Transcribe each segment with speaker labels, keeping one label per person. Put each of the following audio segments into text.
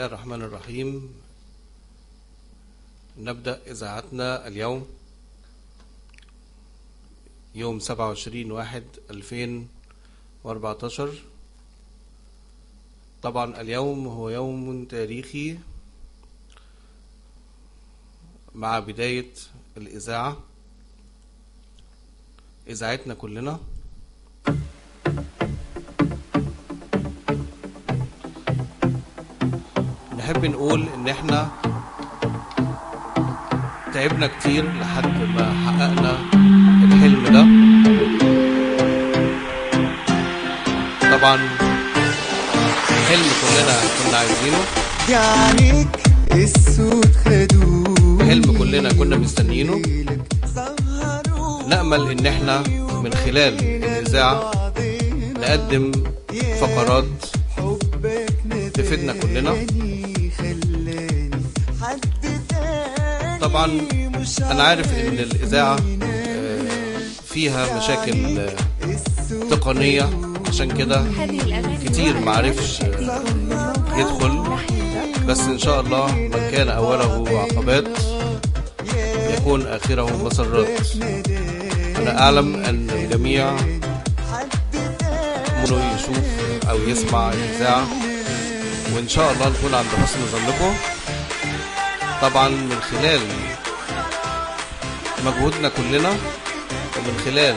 Speaker 1: الله الرحمن الرحيم. نبدأ إذاعتنا اليوم يوم 27/1/2014. طبعا اليوم هو يوم تاريخي مع بداية الإذاعة، إذاعتنا كلنا. نحب نقول إن إحنا تعبنا كتير لحد ما حققنا الحلم ده. طبعا حلم كلنا كنا عايزينه، حلم كلنا كنا مستنيينه. نأمل إن إحنا من خلال الإذاعة نقدم فقرات تفيدنا كلنا. طبعا أنا عارف إن الإذاعة فيها مشاكل تقنية، عشان كده كتير معرفش يدخل، بس إن شاء الله من كان أوله عقبات يكون آخره مسرات. أنا أعلم أن الجميع منه يشوف أو يسمع الإذاعة، وإن شاء الله نكون عند حسن ظنكم. طبعا من خلال مجهودنا كلنا ومن خلال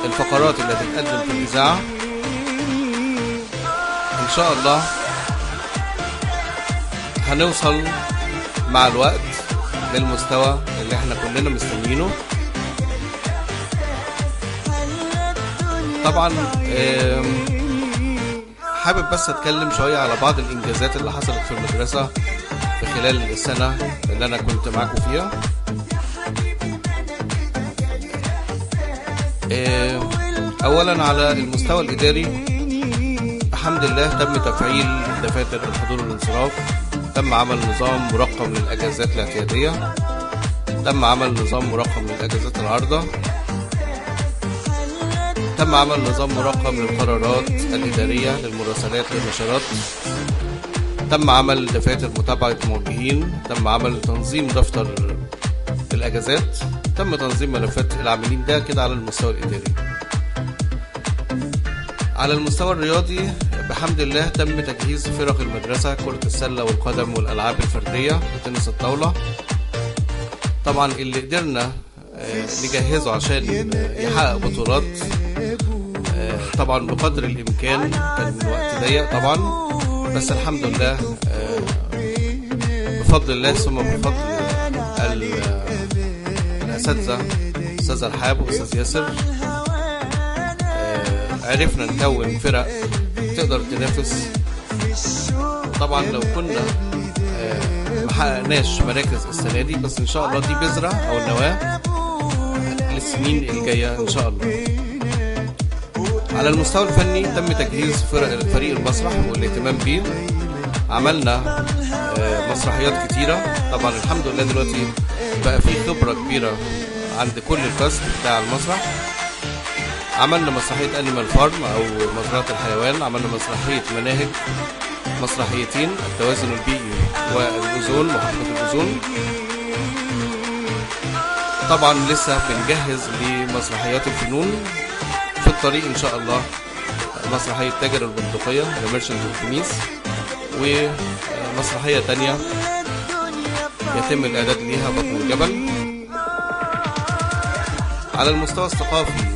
Speaker 1: الفقرات التي تقدم في الإذاعة إن شاء الله هنوصل مع الوقت للمستوى اللي احنا كلنا مستنيينه. طبعا حابب بس اتكلم شوية على بعض الانجازات اللي حصلت في المدرسة في خلال السنة اللي انا كنت معاكم فيها. اولا على المستوى الاداري الحمد لله تم تفعيل دفاتر الحضور والانصراف، تم عمل نظام مرقم للاجازات الاعتيادية، تم عمل نظام مرقم للاجازات العارضة، تم عمل نظام مرقم للقرارات الإدارية للمراسلات للنشرات، تم عمل دفاتر متابعة موجهين، تم عمل تنظيم دفتر الأجازات، تم تنظيم ملفات العاملين. ده كده على المستوى الإداري. على المستوى الرياضي بحمد الله تم تجهيز فرق المدرسة، كرة السلة والقدم والألعاب الفردية وتنس الطاولة. طبعا اللي قدرنا نجهزه عشان يحقق بطولات طبعا بقدر الامكان، كان الوقت ضيق طبعا، بس الحمد لله بفضل الله ثم بفضل الاساتذه، استاذ الحاب واستاذ ياسر، عرفنا نكون فرق تقدر تنافس. طبعا لو كنا محققناش مراكز السنه دي، بس ان شاء الله دي بذره او النواه للسنين الجايه ان شاء الله. على المستوى الفني تم تجهيز فريق المسرح والاهتمام بيه. عملنا مسرحيات كتيرة. طبعا الحمد لله دلوقتي بقى في خبرة كبيرة عند كل الكاست بتاع المسرح. عملنا مسرحية أنيمال فارم أو مزرعة الحيوان، عملنا مسرحية مناهج، مسرحيتين التوازن البيئي والأوزون، محطة الأوزون. طبعا لسه بنجهز لمسرحيات الفنون في الطريق ان شاء الله. مسرحية تاجر البندقية The Merchant of Venice، ومسرحية تانية يتم الاعداد ليها بطن الجبل. على المستوى الثقافي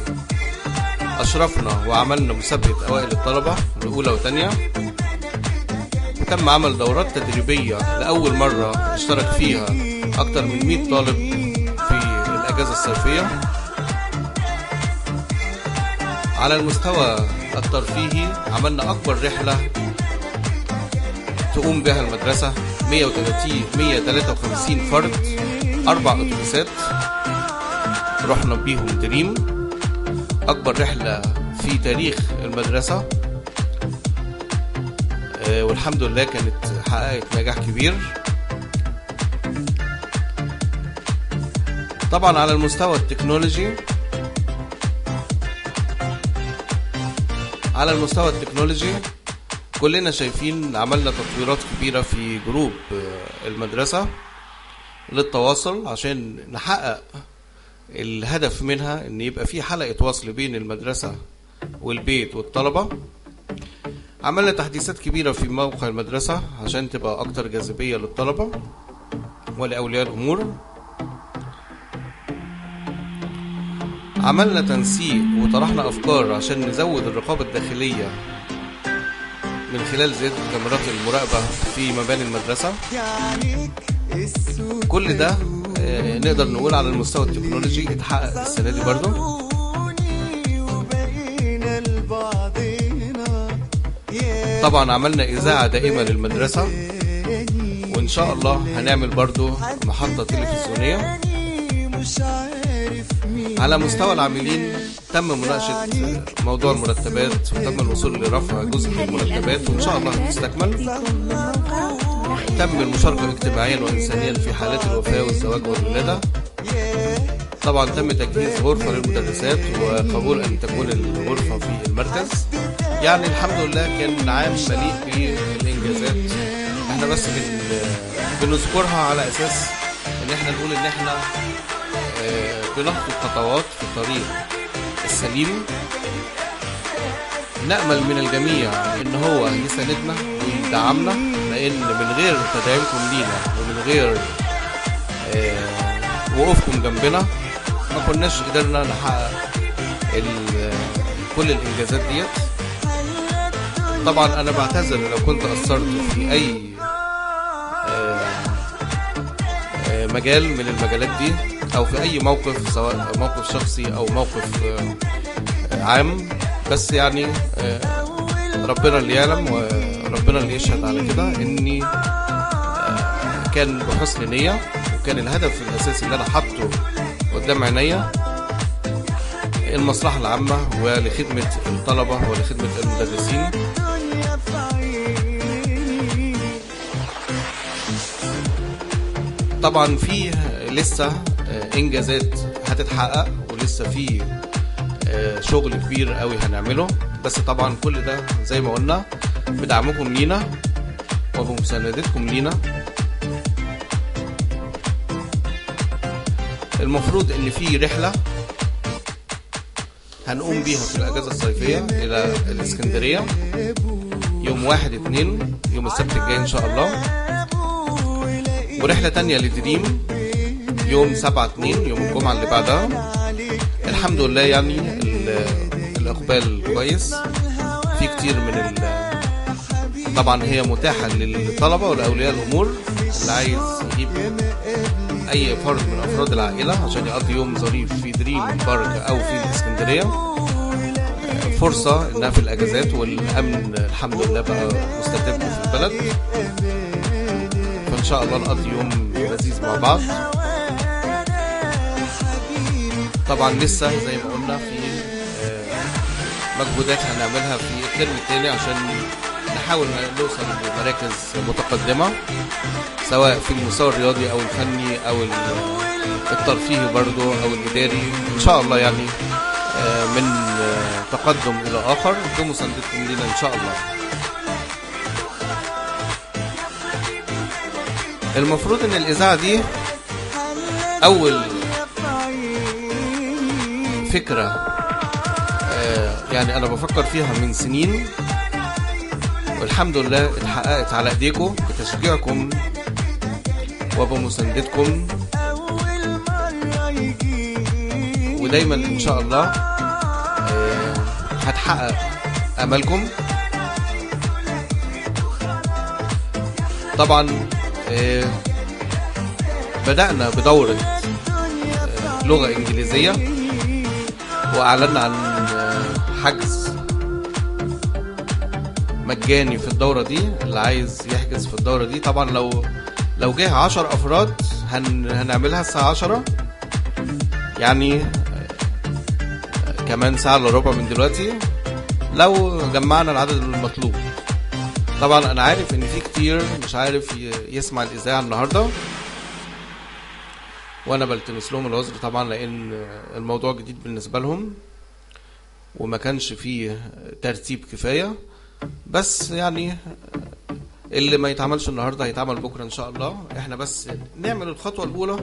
Speaker 1: اشرفنا وعملنا مسابقة اوائل الطلبة الاولى وتانية، وتم عمل دورات تدريبية لاول مرة اشترك فيها اكتر من 100 طالب في الاجازة الصيفية. على المستوى الترفيهي عملنا أكبر رحلة تقوم بها المدرسة، 153 فرد، 4 أتوبيسات رحنا بيهم دريم، أكبر رحلة في تاريخ المدرسة، والحمد لله كانت حققت نجاح كبير. طبعا على المستوى التكنولوجي، كلنا شايفين عملنا تطويرات كبيرة في جروب المدرسة للتواصل عشان نحقق الهدف منها ان يبقى في حلقة وصل بين المدرسة والبيت والطلبة. عملنا تحديثات كبيرة في موقع المدرسة عشان تبقى اكتر جاذبية للطلبة ولأولياء الامور. عملنا تنسيق وطرحنا افكار عشان نزود الرقابة الداخلية من خلال زيادة كاميرات المراقبة في مباني المدرسة. كل ده نقدر نقول على المستوى التكنولوجي اتحقق السنة دي برضو. طبعا عملنا إذاعة دائمة للمدرسة، وإن شاء الله هنعمل برضو محطة تلفزيونية. على مستوى العاملين تم مناقشة موضوع المرتبات وتم الوصول لرفع جزء من المرتبات وإن شاء الله هتستكمل. تم المشاركة اجتماعيا وإنسانيا في حالات الوفاة والزواج والولادة. طبعا تم تجهيز غرفة للمدرسات وقبول أن تكون الغرفة في المركز. يعني الحمد لله كان عام مليء بالإنجازات. احنا بس بنذكرها على أساس ان احنا نقول ان احنا بنخطو خطوات في الطريق السليم. نأمل من الجميع ان هو يساندنا ويدعمنا، لان من غير تدعيمكم لينا ومن غير وقوفكم جنبنا ما كناش قدرنا نحقق كل الانجازات ديت. طبعا انا بعتذر لو كنت قصرت في اي مجال من المجالات دي او في اي موقف، سواء موقف شخصي او موقف عام، بس يعني ربنا اللي يعلم وربنا اللي يشهد على كده اني كان بحسن نية، وكان الهدف الاساسي اللي انا حاطه قدام عينيا المصلحة العامة ولخدمة الطلبة ولخدمة المدرسين. طبعا في لسه انجازات هتتحقق ولسه في شغل كبير قوي هنعمله، بس طبعا كل ده زي ما قلنا بدعمكم لينا وبمساندتكم لينا. المفروض ان في رحلة هنقوم بيها في الاجازة الصيفية الى الاسكندرية يوم 1/2 يوم السبت الجاي ان شاء الله، ورحلة تانية لدريم يوم 7/2 يوم الجمعة اللي بعدها. الحمد لله يعني الإقبال كويس، في كتير من طبعا هي متاحة للطلبة والأولياء الأمور اللي عايز يجيب أي فرد من أفراد العائلة عشان يقضي يوم ظريف في دريم بارك أو في الإسكندرية. فرصة إنها في الأجازات والأمن الحمد لله بقى مستتب في البلد، فإن شاء الله نقضي يوم لذيذ مع بعض. طبعا لسه زي ما قلنا في مجهودات هنعملها في الترم الثاني عشان نحاول نوصل لمراكز متقدمة، سواء في المستوى الرياضي أو الفني أو الترفيهي برضو أو الإداري إن شاء الله، يعني من تقدم إلى آخر بمساندتكم لنا إن شاء الله. المفروض ان الاذاعه دي اول فكره يعني انا بفكر فيها من سنين، والحمد لله اتحققت على ايديكم بتشجيعكم وبمساندتكم، ودايما ان شاء الله هتحقق امالكم. طبعا بدأنا بدورة لغة إنجليزية وأعلنا عن حجز مجاني في الدورة دي. اللي عايز يحجز في الدورة دي طبعا لو جه 10 أفراد هنعملها الساعة 10، يعني كمان ساعة إلا ربع من دلوقتي لو جمعنا العدد المطلوب. طبعا انا عارف ان في كتير مش عارف يسمع الاذاعه النهارده، وانا بلتمس لهم العذر طبعا لان الموضوع جديد بالنسبه لهم وما كانش فيه ترتيب كفايه. بس يعني اللي ما يتعملش النهارده هيتعمل بكره ان شاء الله. احنا بس نعمل الخطوه الاولى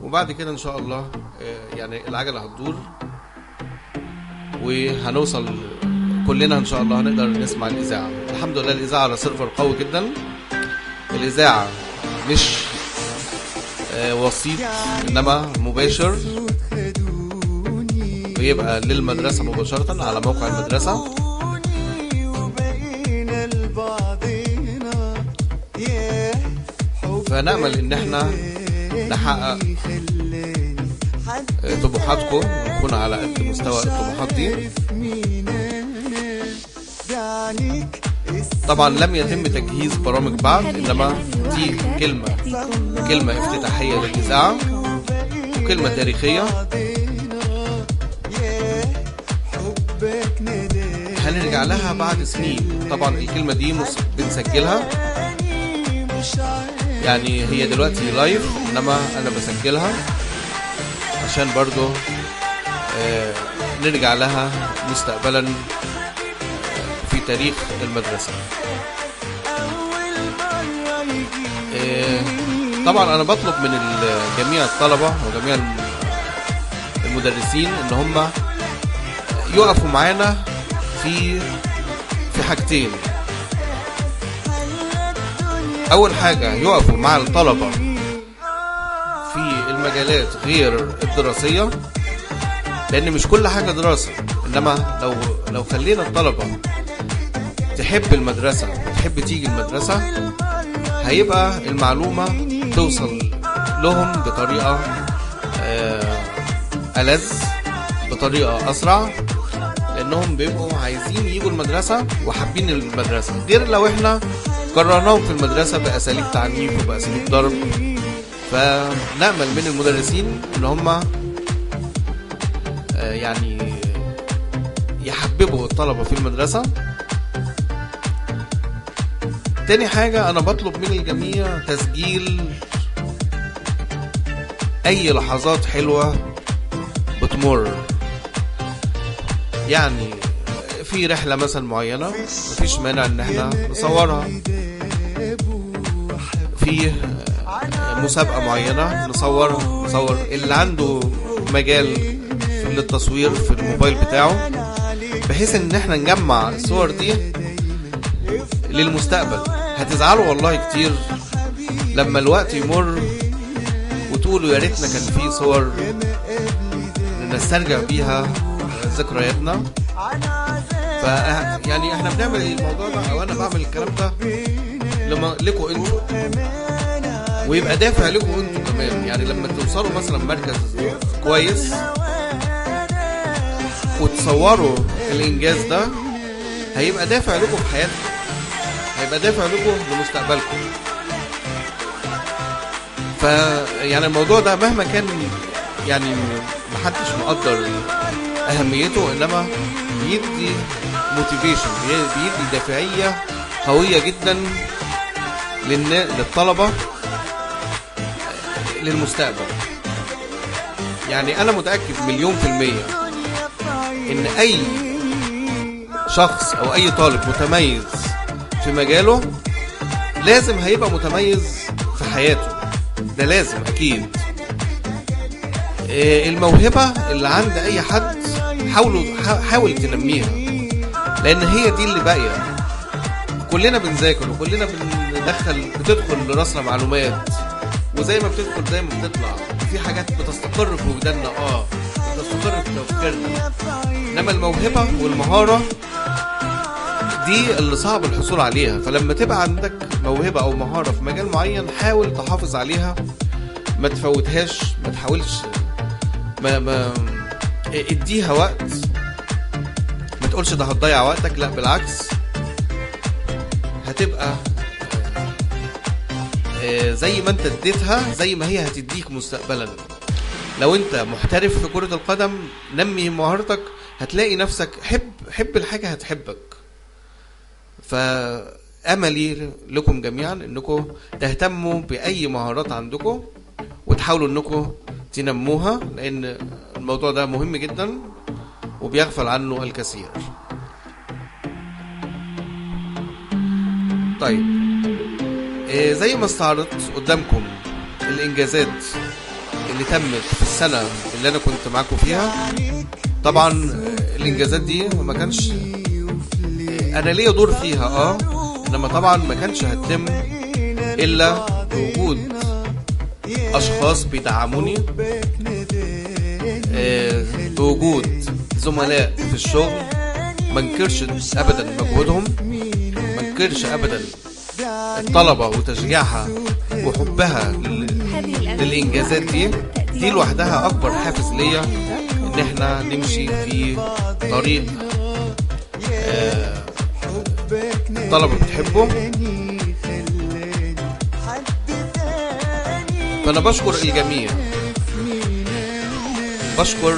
Speaker 1: وبعد كده ان شاء الله يعني العجله هتدور وهنوصل كلنا ان شاء الله، هنقدر نسمع الاذاعه. الحمد لله الاذاعه على سيرفر قوي جدا. الاذاعه مش وسيط انما مباشر، بيبقى للمدرسه مباشره على موقع المدرسه. فنأمل ان احنا نحقق طموحاتكم ونكون على قد مستوى الطموحات دي. طبعا لم يتم تجهيز برامج بعد، انما دي كلمة افتتاحية للإذاعة وكلمة تاريخية هنرجع لها بعد سنين. طبعا الكلمة دي بنسجلها، يعني هي دلوقتي لايف انما انا بسجلها عشان برضو نرجع لها مستقبلا في تاريخ المدرسة. طبعا انا بطلب من جميع الطلبة وجميع المدرسين ان هم يقفوا معانا في حاجتين. اول حاجة يقفوا مع الطلبة في المجالات غير الدراسية، لان مش كل حاجة دراسة، انما لو خلينا الطلبة تحب المدرسة وتحب تيجي المدرسة هيبقى المعلومة توصل لهم بطريقة ألذ، بطريقة أسرع، لأنهم بيبقوا عايزين يجوا المدرسة وحابين المدرسة، غير لو احنا كررناهم في المدرسة بأساليب تعنيف وبأساليب ضرب. فنأمل من المدرسين ان هم يعني يحببوا الطلبة في المدرسة. تاني حاجة انا بطلب من الجميع تسجيل اي لحظات حلوة بتمر، يعني في رحلة مثلا معينة مفيش مانع ان احنا نصورها، في مسابقة معينة نصور اللي عنده مجال للتصوير في الموبايل بتاعه، بحيث ان احنا نجمع الصور دي للمستقبل. هتزعلوا والله كتير لما الوقت يمر وتقولوا يا ريتنا كان في صور نسترجع بيها ذكرياتنا. يعني احنا بنعمل الموضوع ده او انا بعمل الكلام ده لكم انتوا، ويبقى دافع لكم انتوا كمان. يعني لما توصلوا مثلا مركز كويس وتصوروا الانجاز ده هيبقى دافع لكم في حياتكم، هيبقى دافع لكم لمستقبلكم. يعني الموضوع ده مهما كان يعني محدش مقدر اهميته، انما بيدي موتيفيشن، بيدي دافعية قوية جدا للطلبة للمستقبل. يعني انا متأكد 100% ان اي شخص او اي طالب متميز في مجاله لازم هيبقى متميز في حياته، ده لازم اكيد. الموهبة اللي عند اي حد حاول تنميها، لان هي دي اللي باقية. كلنا بنذاكر وكلنا بتدخل لراسنا معلومات، وزي ما بتدخل زي ما بتطلع، في حاجات بتستقر في وجداننا بتستقر في تفكيرنا، انما الموهبة والمهارة دي اللي صعب الحصول عليها. فلما تبقى عندك موهبة او مهارة في مجال معين حاول تحافظ عليها، ما تفوتهاش، ما تحاولش ما اديها وقت، ما تقولش ده هتضيع وقتك، لا بالعكس هتبقى زي ما انت اديتها زي ما هي هتديك مستقبلا. لو انت محترف في كرة القدم نمي مهارتك، هتلاقي نفسك حب الحاجة هتحبك. فأملي لكم جميعا انكم تهتموا بأي مهارات عندكم وتحاولوا انكم تنموها، لان الموضوع ده مهم جدا وبيغفل عنه الكثير. طيب زي ما استعرضت قدامكم الانجازات اللي تمت في السنة اللي انا كنت معاكم فيها. طبعا الانجازات دي ما كانش انا ليا دور فيها انما طبعا ما كانش هتتم الا بوجود اشخاص بيدعموني، بوجود زملاء في الشغل ما انكرش ابدا مجهودهم، ما انكرش ابدا الطلبة وتشجيعها وحبها للإنجازات دي لوحدها أكبر حافز ليا إن احنا نمشي في طريق الطلبة بتحبه. فأنا بشكر الجميع، بشكر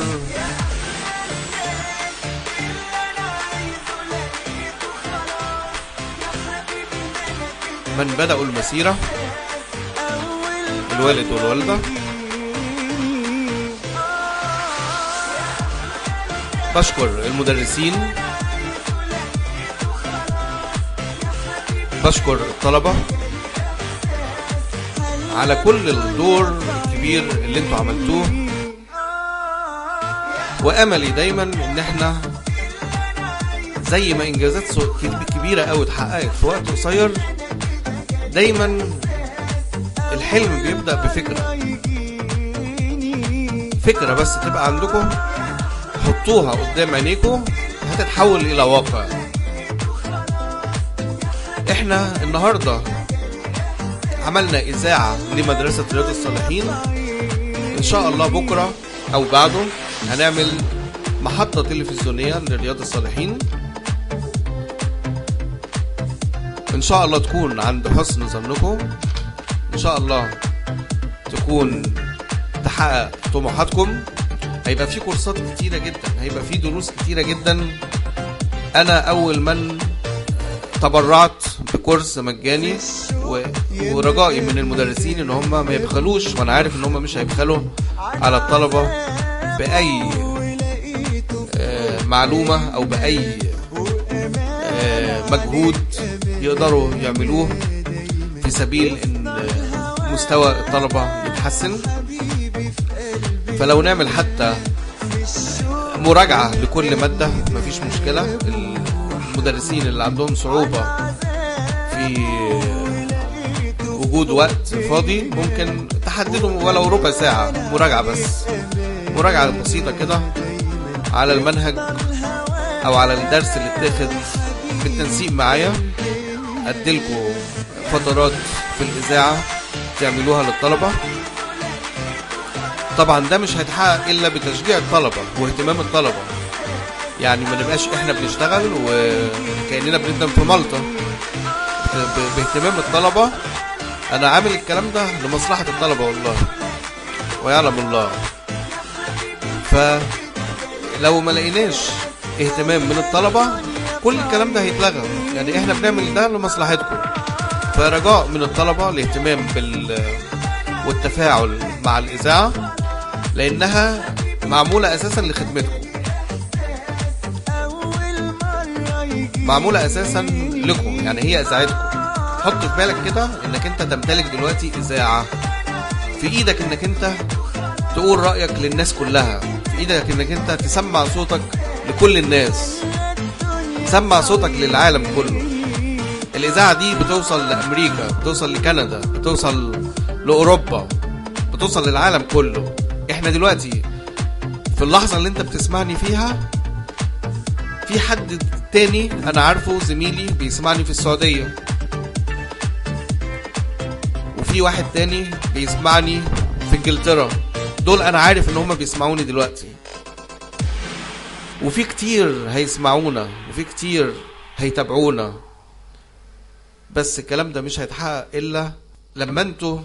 Speaker 1: من بدأوا المسيرة، الوالد والوالدة، بشكر المدرسين، بشكر الطلبة على كل الدور الكبير اللي انتوا عملتوه. واملي دايما ان احنا زي ما انجازات كبيرة اوي اتحققت في وقت قصير، دايما الحلم بيبدأ فكرة بس تبقى عندكم، حطوها قدام عينيكم هتتحول الى واقع. احنا النهاردة عملنا اذاعة لمدرسة رياض الصالحين، ان شاء الله بكرة او بعده هنعمل محطة تلفزيونية لرياض الصالحين، ان شاء الله تكون عند حسن ظنكم، ان شاء الله تكون تحقق طموحاتكم. هيبقى في كورسات كتيرة جدا، هيبقى في دروس كتيرة جدا. انا اول من تبرعت بكورس مجاني ورجائي من المدرسين ان هم ما يبخلوش، وانا عارف ان هم مش هيبخلوا على الطلبة باي معلومة او باي مجهود يقدروا يعملوه في سبيل ان مستوى الطلبة يتحسن. فلو نعمل حتى مراجعة لكل مادة مفيش مشكلة. المدرسين اللي عندهم صعوبة في وجود وقت فاضي ممكن تحددوا ولو ربع ساعة مراجعة، بس مراجعة بسيطة كده على المنهج او على الدرس اللي اتاخد بالتنسيق معايا. اديلكوا فترات في الاذاعة تعملوها للطلبة. طبعا ده مش هيتحقق الا بتشجيع الطلبة واهتمام الطلبة، يعني ما نبقاش احنا بنشتغل وكأننا بنقدم في ملطة. باهتمام الطلبة. انا عامل الكلام ده لمصلحة الطلبة والله ويعلم الله. فلو ما لقيناش اهتمام من الطلبة كل الكلام ده هيتلغى، يعني احنا بنعمل ده لمصلحتكم. فرجاء من الطلبة الاهتمام والتفاعل مع الإذاعة، لأنها معمولة أساسا لخدمتكم، معمولة أساسا لكم، يعني هي إذاعتكم. حط في بالك كده إنك أنت تمتلك دلوقتي إذاعة في إيدك، إنك أنت تقول رأيك للناس كلها، في إيدك إنك أنت تسمع صوتك لكل الناس، تسمع صوتك للعالم كله. الإذاعة دي بتوصل لأمريكا، بتوصل لكندا، بتوصل لأوروبا، بتوصل للعالم كله. احنا دلوقتي في اللحظة اللي انت بتسمعني فيها في حد تاني انا عارفه زميلي بيسمعني في السعودية، وفي واحد تاني بيسمعني في انجلترا. دول انا عارف ان هم بيسمعوني دلوقتي، وفي كتير هيسمعونا، وفي كتير هيتابعونا. بس الكلام ده مش هيتحقق الا لما انتوا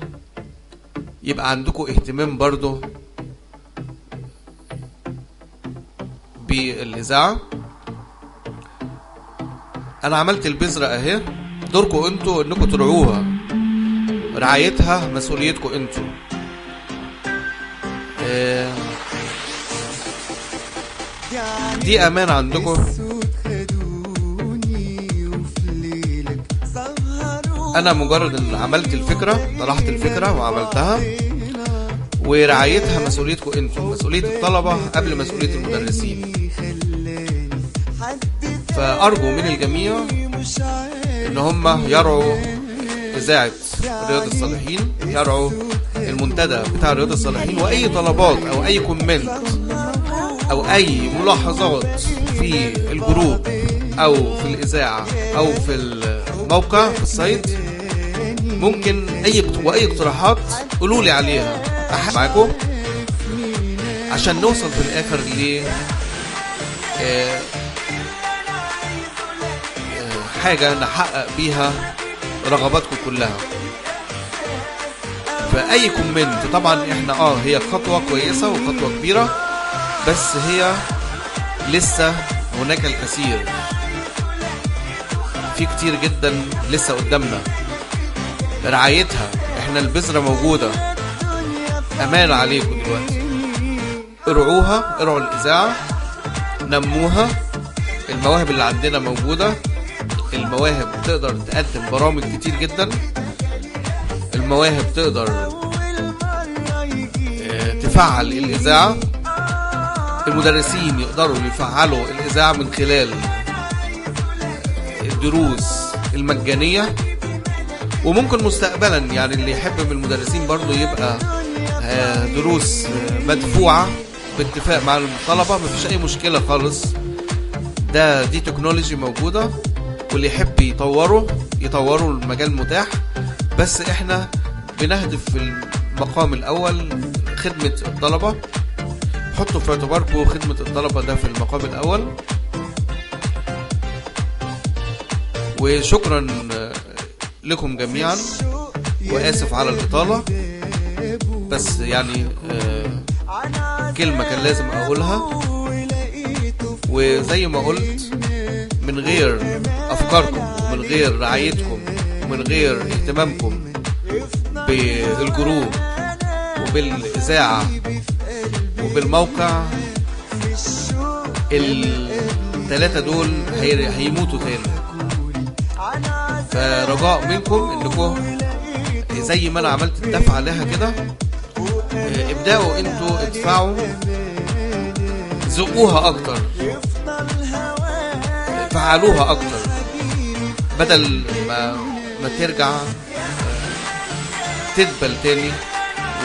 Speaker 1: يبقى عندكم اهتمام برضو بالإذاعة. انا عملت البذرة اهي، دوركم انتوا انكم ترعوها، رعايتها مسؤوليتكم انتوا. دي امان عندكم. انا مجرد ان عملت الفكرة، طرحت الفكرة وعملتها، ورعايتها مسؤوليتكم انتم، مسؤولية الطلبة قبل مسؤولية المدرسين. فارجو من الجميع ان هم يرعوا اذاعة رياض الصالحين، يرعوا المنتدى بتاع رياض الصالحين، واي طلبات او اي كومنت او اي ملاحظات في الجروب او في الاذاعة او في الموقع في السايت، ممكن واي اقتراحات قولوا لي عليها معاكم عشان نوصل في الاخر ل حاجة نحقق بيها رغباتكم كلها. فأي كومنت طبعا احنا هي خطوة كويسة وخطوة كبيرة، بس هي لسه هناك الكثير، في كتير جدا لسه قدامنا. رعايتها احنا البذرة موجودة، امان عليكم دلوقتي، ارعوها، ارعوا الإذاعة، نموها. المواهب اللي عندنا موجودة، المواهب تقدر تقدم برامج كتير جدا، المواهب تقدر تفعل الإذاعة، المدرسين يقدروا يفعلوا الإذاعة من خلال الدروس المجانية، وممكن مستقبلا يعني اللي يحب من المدرسين برضو يبقى دروس مدفوعة باتفاق مع الطلبة، مفيش أي مشكلة خالص. دي تكنولوجي موجودة، واللي يحب يطوروا المجال متاح، بس احنا بنهدف في المقام الأول خدمة الطلبة. حطوا في اعتباركم خدمة الطلبة ده في المقام الأول. وشكرا لكم جميعا، وآسف على الإطالة، بس يعني كلمة كان لازم أقولها. وزي ما قلت، من غير أفكاركم ومن غير رعايتكم ومن غير اهتمامكم بالجروب وبالإذاعة وبالموقع، الثلاثة دول هيموتوا تاني. فرجاء منكم انكم زي ما انا عملت الدفع لها كده، ابدأوا انتوا ادفعوا، زقوها اكتر، فعلوها اكتر، بدل ما ترجع تدبل تاني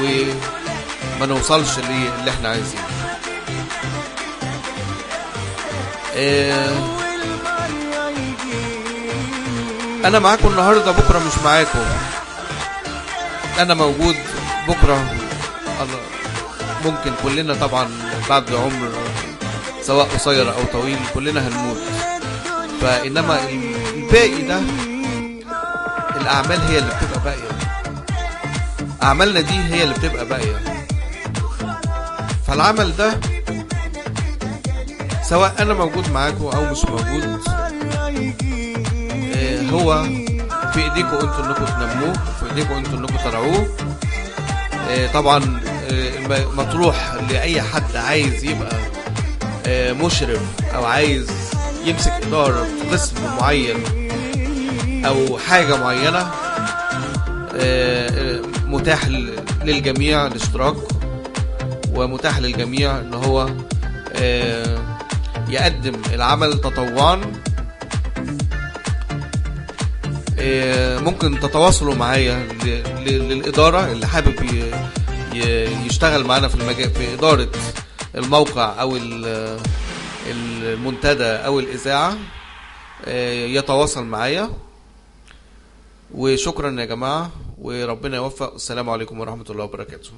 Speaker 1: وما نوصلش اللي احنا عايزينه. انا معاكم النهاردة، بكرة مش معاكم. انا موجود بكرة، ممكن كلنا طبعا بعد عمر سواء قصير او طويل كلنا هنموت، فانما الباقي ده الاعمال هي اللي بتبقى باقية، اعمالنا دي هي اللي بتبقى باقية. فالعمل ده سواء انا موجود معاكم او مش موجود، هو في ايديكم انتوا انكم تنموه، في ايديكم انتوا انكم ترعوه. طبعا مطروح لاي حد عايز يبقى مشرف او عايز يمسك اداره في قسم معين او حاجه معينه، متاح للجميع الاشتراك، ومتاح للجميع ان هو يقدم العمل تطوعا. ممكن تتواصلوا معايا للإدارة اللي حابب يشتغل معنا في المجال في إدارة الموقع أو المنتدى أو الإذاعة، يتواصل معايا. وشكرا يا جماعة، وربنا يوفق. السلام عليكم ورحمة الله وبركاته.